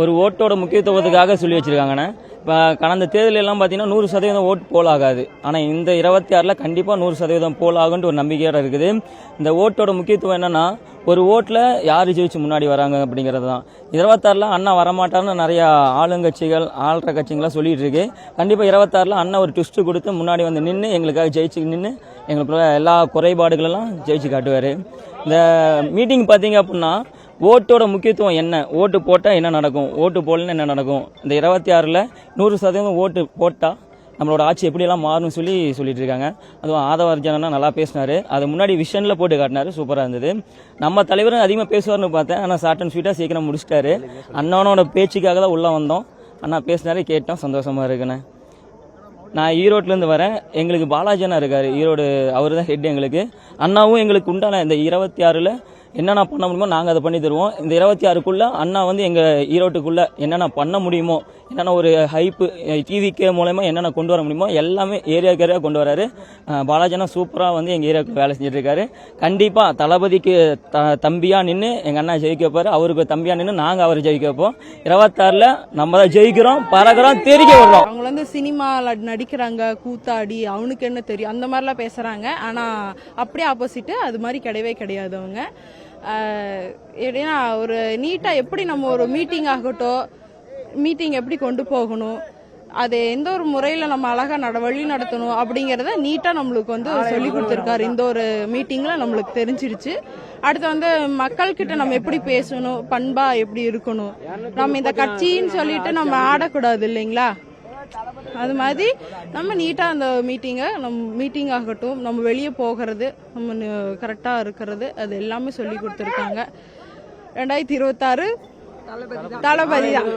ஒரு ஓட்டோட முக்கியத்துவத்துக்காக சொல்லி வச்சிருக்காங்கண்ணே. இப்போ கடந்த தேர்தல் எல்லாம் பார்த்தீங்கன்னா 100% ஓட்டு போல் ஆகாது. ஆனால் இந்த 26ல் கண்டிப்பாக 100% போல் ஆகுன்ட்டு ஒரு நம்பிக்கையோட இருக்குது. இந்த ஓட்டோட முக்கியத்துவம் என்னன்னா, ஒரு ஓட்டில் யார் ஜெயிச்சு முன்னாடி வராங்க அப்படிங்கிறது தான். 26ல் அண்ணா வரமாட்டார்னு நிறையா ஆளுங்கட்சிகள் ஆள்ற கட்சிங்களாம் சொல்லிட்டு இருக்கு. கண்டிப்பாக 26ல் அண்ணா ஒரு ட்விஸ்ட்டு கொடுத்து முன்னாடி வந்து நின்று எங்களுக்காக ஜெயிச்சு நின்று எங்களுக்குள்ள எல்லா குறைபாடுகளெல்லாம் ஜெயிச்சு காட்டுவார். இந்த மீட்டிங் பார்த்தீங்க அப்படின்னா, ஓட்டோட முக்கியத்துவம் என்ன, ஓட்டு போட்டால் என்ன நடக்கும், ஓட்டு போடலன்னு என்ன நடக்கும், இந்த 26ல் 100% ஓட்டு போட்டால் நம்மளோட ஆட்சி எப்படியெல்லாம் மாறும்னு சொல்லிட்டு இருக்காங்க. அதுவும் ஆதவர்ஜனா நல்லா பேசினார். அது முன்னாடி விஷனில் போட்டு காட்டினார், சூப்பராக இருந்தது. நம்ம தலைவரும் அதிகமாக பேசுவார்னு பார்த்தேன், ஆனால் ஷார்ட் அண்ட் ஸ்வீட்டாக சீக்கிரம் முடிச்சிட்டாரு. அண்ணனோட பேச்சுக்காக தான் உள்ளே வந்தோம். அண்ணா பேசினாரு, கேட்டோம், சந்தோஷமாக இருக்குண்ணே. நான் ஈரோட்லேருந்து வரேன். எங்களுக்கு பாலாஜி அண்ணா இருக்கார் ஈரோடு, அவர் தான் ஹெட் எங்களுக்கு. அண்ணாவும் எங்களுக்கு உண்டான இந்த 26ல் என்னென்ன பண்ண முடியுமோ நாங்கள் அதை பண்ணி தருவோம். இந்த 26க்குள்ளே அண்ணா வந்து எங்கள் ஈரோட்டுக்குள்ளே என்னென்ன பண்ண முடியுமோ, என்னென்ன ஒரு ஹைப்பு டிவிக்கு மூலமா என்னென்ன கொண்டு வர முடியுமோ எல்லாமே ஏரியாவுக்கு கொண்டு வராரு. பாலாஜினா சூப்பராக வந்து எங்கள் ஏரியாவுக்கு வேலை செஞ்சுட்டு இருக்காரு. கண்டிப்பாக தளபதிக்கு தம்பியாக நின்று எங்கள் அண்ணா ஜெயிக்க வைப்பார், அவருக்கு தம்பியாக நின்று நாங்கள் அவர் ஜெயிக்க வைப்போம். 26ல் நம்ம தான் ஜெயிக்கிறோம், பறக்கிறோம், தெரிக்க விடுறோம். அவங்க வந்து சினிமாவில் நடிக்கிறாங்க, கூத்தாடி அவனுக்கு என்ன தெரியும் அந்த மாதிரிலாம் பேசுகிறாங்க. ஆனால் அப்படியே ஆப்போசிட்டு அது மாதிரி கிடையவே கிடையாது. அவங்க எப்படின்னா ஒரு நீட்டாக எப்படி நம்ம ஒரு மீட்டிங் ஆகட்டும், மீட்டிங் எப்படி கொண்டு போகணும், அது எந்த ஒரு முறையில் நம்ம அழகாக வழி நடத்தணும் அப்படிங்கிறத நீட்டாக நம்மளுக்கு வந்து சொல்லி கொடுத்துருக்காரு. இந்த ஒரு மீட்டிங்கில் நம்மளுக்கு தெரிஞ்சிருச்சு. அடுத்து வந்து மக்கள்கிட்ட நம்ம எப்படி பேசணும், பண்பா எப்படி இருக்கணும், நம்ம இந்த கட்சின்னு சொல்லிட்டு நம்ம ஆடக்கூடாது இல்லைங்களா. அது மாதிரி நம்ம நீட்டாக அந்த மீட்டிங் ஆகட்டும், நம்ம வெளியே போகிறது, நம்ம கரெக்டாக இருக்கிறது, அது எல்லாமே சொல்லி கொடுத்துருக்காங்க. 2026 தளபதி தான்.